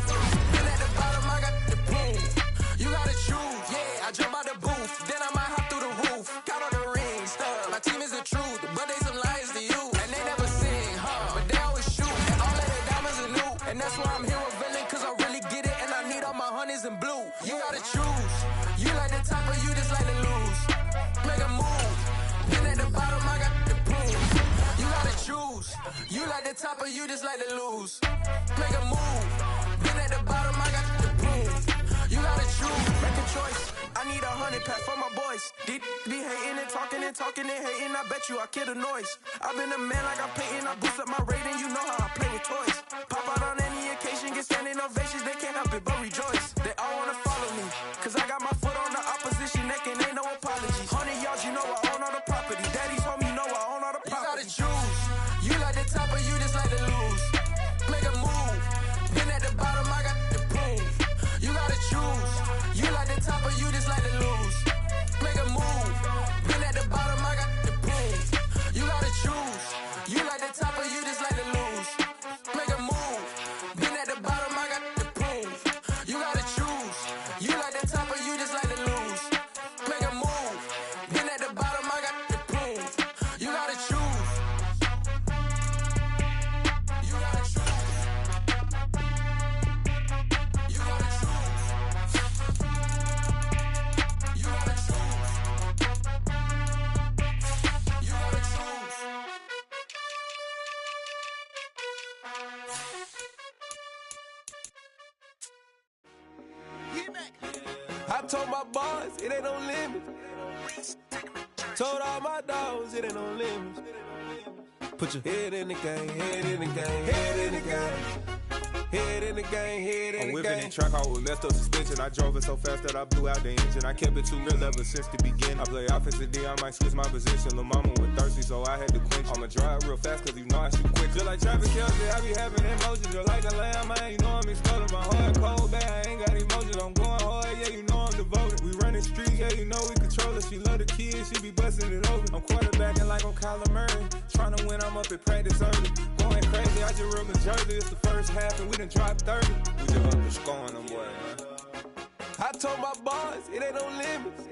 Speaker 9: Been at the bottom, I got the proof. You gotta choose. Yeah, I jump out the booth. Then I might hop through the roof. Count on the rings, stuff. My team is the truth, but they some liars to you. And they never sing, but they always shoot. And all of their diamonds are new. And that's why I'm here with villain, cause I really get it. And I need all my honeys in blue. You gotta choose. You like the top or you just like to lose. Make a move. Been at the bottom, I got the proof. You gotta choose. You like the top or you just like to lose. Make a move. Been at the bottom, I got the proof. You gotta choose. Make a choice. I need 100 pack for my boys. Be hating and talking and hating. I bet you I kill the noise. I've been a man like I'm painting. I boost up my rating. You know how I play with toys. Pop out on any occasion, get standing ovations. They can't help it but rejoice. They all wanna follow me, cause I got my foot on the opposition neck and ain't no apologies. 100 yards, you know I own all the property. Daddy's home, you know I own all the property. You gotta choose. You like the top or you just like to lose. Make a move. Been at the bottom, I got the proof. You gotta choose. You like the top or you just like to lose. Make a move. Been at the bottom, I got the proof. You gotta choose. You like the top or you just like to lose. Make a move. Been at the bottom, I got the proof. You gotta choose.
Speaker 10: I told my boys, it ain't no limits. Told all my dogs, it ain't no limits. Put your head in the game, head in the game, head in the game. Head in the game, head in the game. I'm whipping in track, I was left up suspension. I drove it so fast that I blew out the engine. I kept it too real ever since the beginning. I play offensive D, I might switch my position. Lil' mama was thirsty, so I had to quench. I'ma drive real fast, cause you know I shoot quick. Just like Travis Kelce, I be having emotions. Just like a lamb, man, you know I'm exploding. My heart cold, bad, I ain't got emotions. I'm going hard, yeah, you know I'm devoted. We running streets, yeah, you know we control it. She love the kids, she be busting it over. I'm quarterbacking like I'm Kyler Murray. Trying to win, I'm up at practice early. Going crazy, I just ripped the jersey. It's the first half, and we done dropped 30. We just up to scoring them boys, man. I told my boys, it ain't no limits.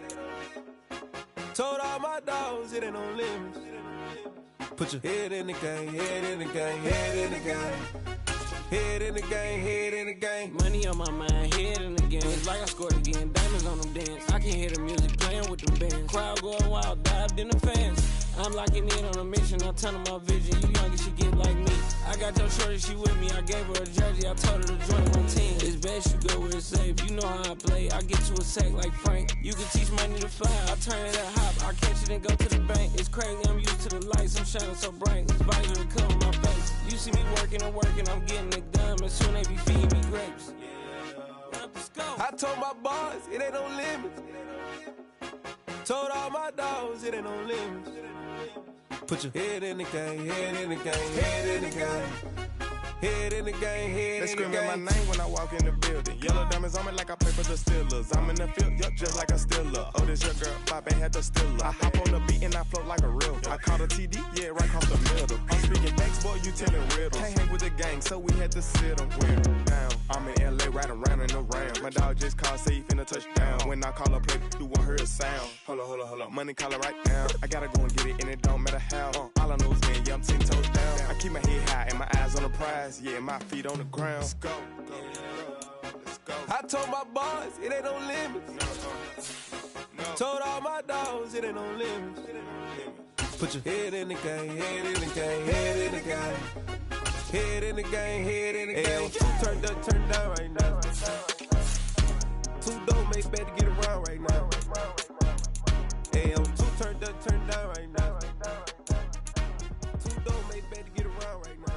Speaker 10: Told all my dogs, it ain't no limits. Put your head in the game, head in the game, head in the game. Head in the game, head in the game.
Speaker 8: Money on my mind, head in the game. It's like I scored again, diamonds on them dance. I can hear the music playing with them bands. Crowd going wild, dived in the fans. I'm locking in on a mission, I'm telling my vision. You young and she get like me. I got your shorty, she with me. I gave her a jersey, I told her to join my team. It's best you go where it's safe. You know how I play. I get to a sack like Frank. You can teach money to fly. I turn it up hop. I catch it and go to the bank. It's crazy, I'm used to the lights. I'm shining so bright. This visor will cover my face. You see me working and working, I'm getting it done. And soon they be feeding me grapes.
Speaker 10: I told my boys, it ain't no limits. Told all my dogs, it ain't no limits. Put your head in the game, head in the game, head in the game. Head in the game, head
Speaker 11: they
Speaker 10: in the game.
Speaker 11: They screaming my name when I walk in the building. Yellow diamonds on me like I play for the Steelers. I'm in the field, yup, just like a Steeler. Oh, this your girl, Bobby had the Steeler. I hop on the beat and I float like a real. I caught a TD, yeah, right across the middle. I'm speaking facts, boy, you telling riddles. Can't hang with the gang, so we had to sit them down. I'm in LA, riding round and around. My dog just called, say he finna touchdown. When I call a play, you won't hear a sound. Hold up, money call it right now. I gotta go and get it, and it don't matter how. All I know is, man, yeah, I'm 10 toes down. I keep my head high and my eyes on the prize. Yeah, my feet on the ground. Let's go.
Speaker 10: I told my boys, it ain't no limits. No. Told all my dogs, it ain't no limits. Put your head in the game, head in the game, head in the game. Head in the game, head in the game. Two turned up, turned down right now. Two dope make bad to get around right now. Two turned up, turned down right now. Two dope make bad to get around right now.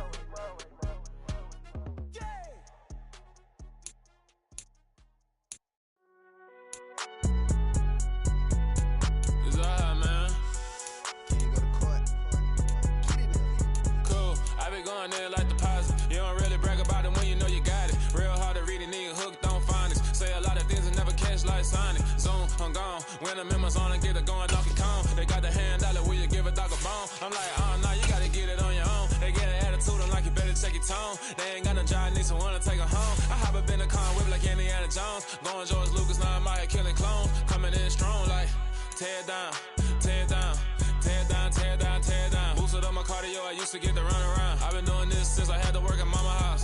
Speaker 8: Going there like deposit. You don't really brag about it when you know you got it. Real hard to read a nigga hooked on phonics. Say a lot of things and never catch like Sonic. Zoom, I'm gone. When the members on and get it going Donkey Kong. They got the hand dollar, will you give a dog a bone? I'm like, oh no, you gotta get it on your own. They get an attitude, I'm like, you better check your tone. They ain't got no job, need someone to take her home. I hop up in the car, whip like Indiana Jones. Going George Lucas, now I'm out here killing clones. Coming in strong like, tear down, tear down. Tear down, tear down, tear down. Boosted up my cardio, I used to get to run around. I've been doing this since I had to work at mama house.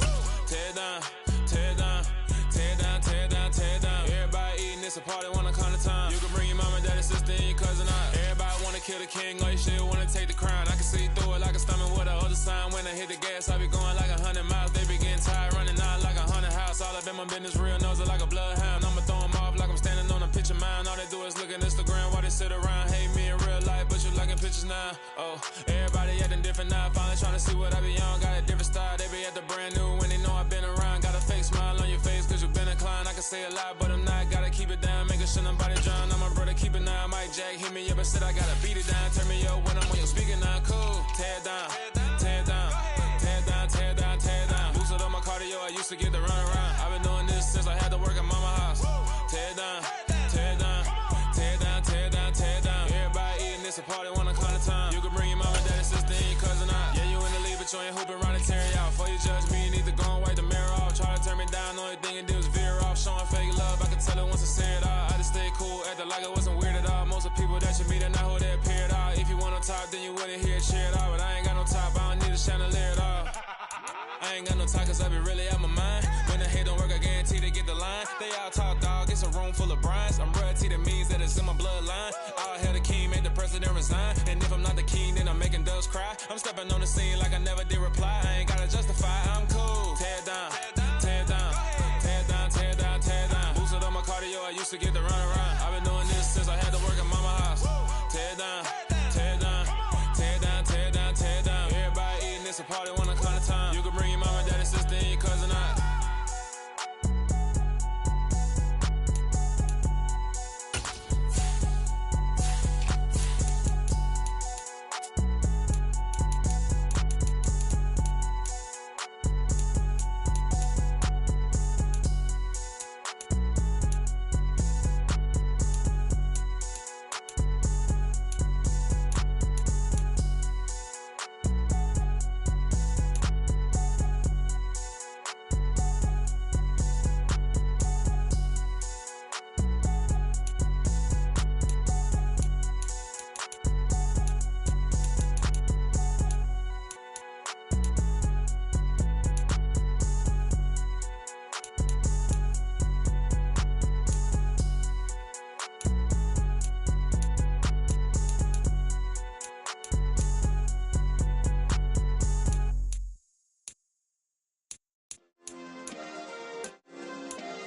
Speaker 8: Tear down, tear down, tear down, tear down, tear down. Everybody eating, it's a party, wanna come to time. You can bring your mama, daddy, sister, and your cousin out. Everybody wanna kill the king, or you shit wanna take the crown. I can see through it like a stomach with a other sign. When I hit the gas, I be going like 100 miles. They be getting tired, running out like 100 house. All up in my business, real nose it like a bloodhound. I'ma throw them off like I'm standing on a picture mound. All they do is look at Instagram while they sit around. Hate me in real life, but you liking pictures now. Oh, everybody acting different now. Finally trying to see what I be on. Got a different style, they be at the brand new when they know I've been around. Got a fake smile on your face cause you been inclined. I can say a lot, but I'm not. Gotta keep it down, making sure nobody drown. I'm my brother, keep it now. Mike Jack hit me up and said I gotta beat it down. Turn me up when I'm on your speaker now. Cool, tear down, tear down, tear down, tear down, tear down. Boosted up my cardio, I used to get to run around. I've been doing this since I had to work at mama house. Tear down, tear down, tear down, tear down, tear down. Everybody eating, it's a party, wanna come to time. You can bring your mama, daddy, sister, and your cousin out. Yeah, you in the league, but you ain't hooping around and tear out. Before you judge me, you need to go and wipe the mirror off. Try to turn me down, only thing it did was veer off. Showing fake love, I can tell it once I say it all. I just stay cool, acting like it wasn't weird at all. Most of the people that you meet are not who they appear at all. If you want on top, then you wouldn't hear it cheer at all. But I ain't got no top, I don't need a chandelier at all. I ain't got no time cause I be really out my mind. When the hate don't work, I guarantee they get the line. They all talk dog, it's a room full of brines. I'm royalty, that means that it's in my bloodline. All hell the king, made the president resign. And if I'm not the king, then I'm making doves cry. I'm stepping on the scene like I never did reply. I ain't gotta justify, I'm cool. Tear down, tear down, tear down, tear down, tear down. Boosted on my cardio, I
Speaker 12: used to get to run around. I've been doing this since I had to work at mama house. Tear it down, tear it down, tear it down, tear it down, tear it down. Everybody eating, it's a party when I come to town. You can bring your mama, daddy, sister, and your cousin out.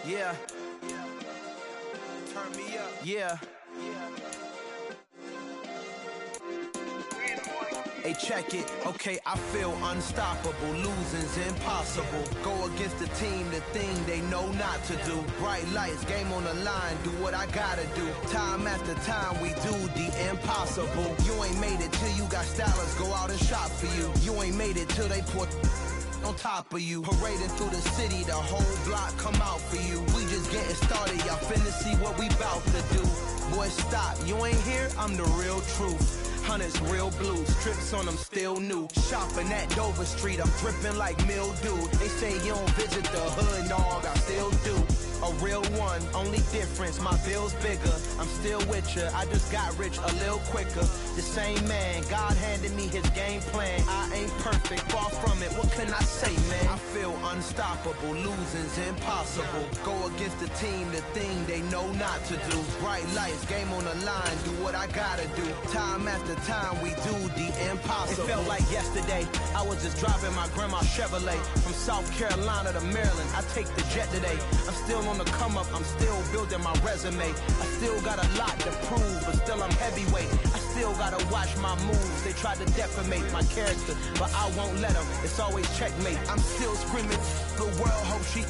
Speaker 13: Yeah. Turn me up. Yeah. Hey, check it. Okay, I feel unstoppable. Losing's impossible. Go against the team, the thing they know not to do. Bright lights, game on the line, do what I gotta do. Time after time, we do the impossible. You ain't made it till you got stylists go out and shop for you. You ain't made it till they put on top of you. Parading through the city, the whole block come out for you. We just getting started, y'all finna see what we bout to do. Boy, stop, you ain't here, I'm the real truth. Hunters, real blue, strips on them still new. Shopping at Dover Street, I'm dripping like mildew. They say you don't visit the hood, dog, I still do. A real one, only difference, my bill's bigger. I'm still with ya, I just got rich a little quicker. The same man, God handed me his game plan. I ain't perfect, far from it, what can I say, man? I feel unstoppable, losing's impossible. Go against the team, the thing they know not to do. Bright lights, game on the line, do what I gotta do. Time after time, we do the impossible. It felt like yesterday, I was just driving my grandma's Chevrolet. From South Carolina to Maryland, I take the jet today. I'm still on the come up, I'm still building my resume. I still got a lot to prove, but still I'm heavyweight. I still gotta watch my moves. They tried to defamate my character, but I won't let them. It's always checkmate. I'm still screaming, the world hope she.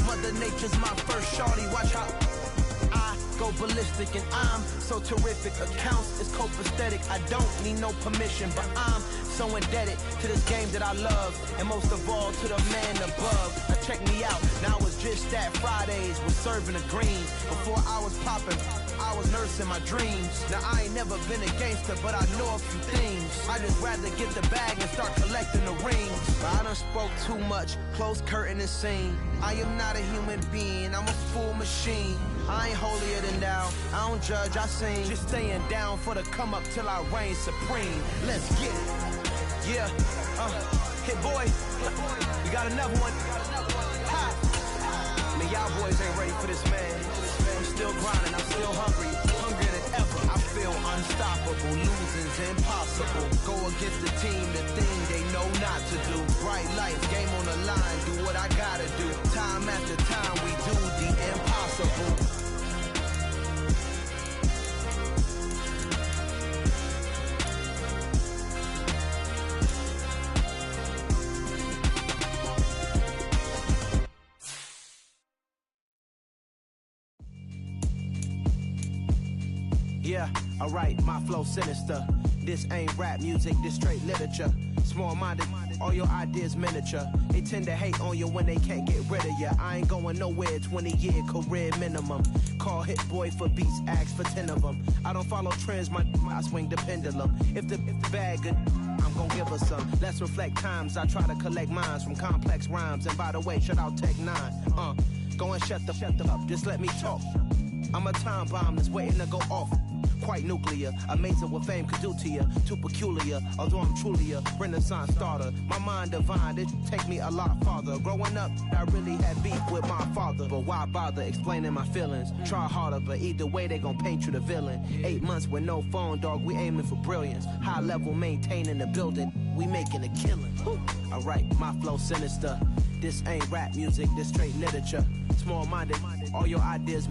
Speaker 13: Mother Nature's my first shorty, watch how I go ballistic and I'm so terrific. Accounts is copacetic, I don't need no permission, but I'm so indebted to this game that I love, and most of all to the man above. Now check me out, now it's just that Fridays was serving the greens. Before I was popping, I was nursing my dreams. Now I ain't never been a gangster, but I know a few things. I just rather get the bag and start collecting the rings. But I done spoke too much, close curtain and scene. I am not a human being, I'm a full machine. I ain't holier than thou, I don't judge, I sing. Just staying down for the come up till I reign supreme. Let's get it. Yeah, hey boy, you got another one. Ha. Man, y'all boys ain't ready for this, man. I'm still grinding, I'm still hungry, hungrier than ever. I feel unstoppable, losing's impossible. Go against the team, the thing they know not to do. Bright lights, game on the line, do what I gotta do. Time after time, we do the impossible. Yeah, alright, my flow sinister. This ain't rap music, this straight literature. Small-minded, all your ideas miniature. They tend to hate on you when they can't get rid of you. I ain't going nowhere, 20-year career minimum. Call Hit Boy for beats, ask for 10 of them. I don't follow trends, I swing the pendulum. If the bag good, I'm gon' give her some. Let's reflect times, I try to collect minds from complex rhymes. And by the way, shout out Tech 9. Go and shut the up, just let me talk. I'm a time bomb that's waiting to go off. Quite nuclear, amazing what fame could do to you. Too peculiar, although I'm truly a renaissance starter. My mind divine, it take me a lot farther. Growing up, I really had beef with my father. But why bother explaining my feelings? Try harder, but either way they gon' paint you the villain. 8 months with no phone, dog, we aiming for brilliance. High level maintaining the building, we making a killing. Alright, my flow sinister. This ain't rap music, this straight literature. Small-minded, all your ideas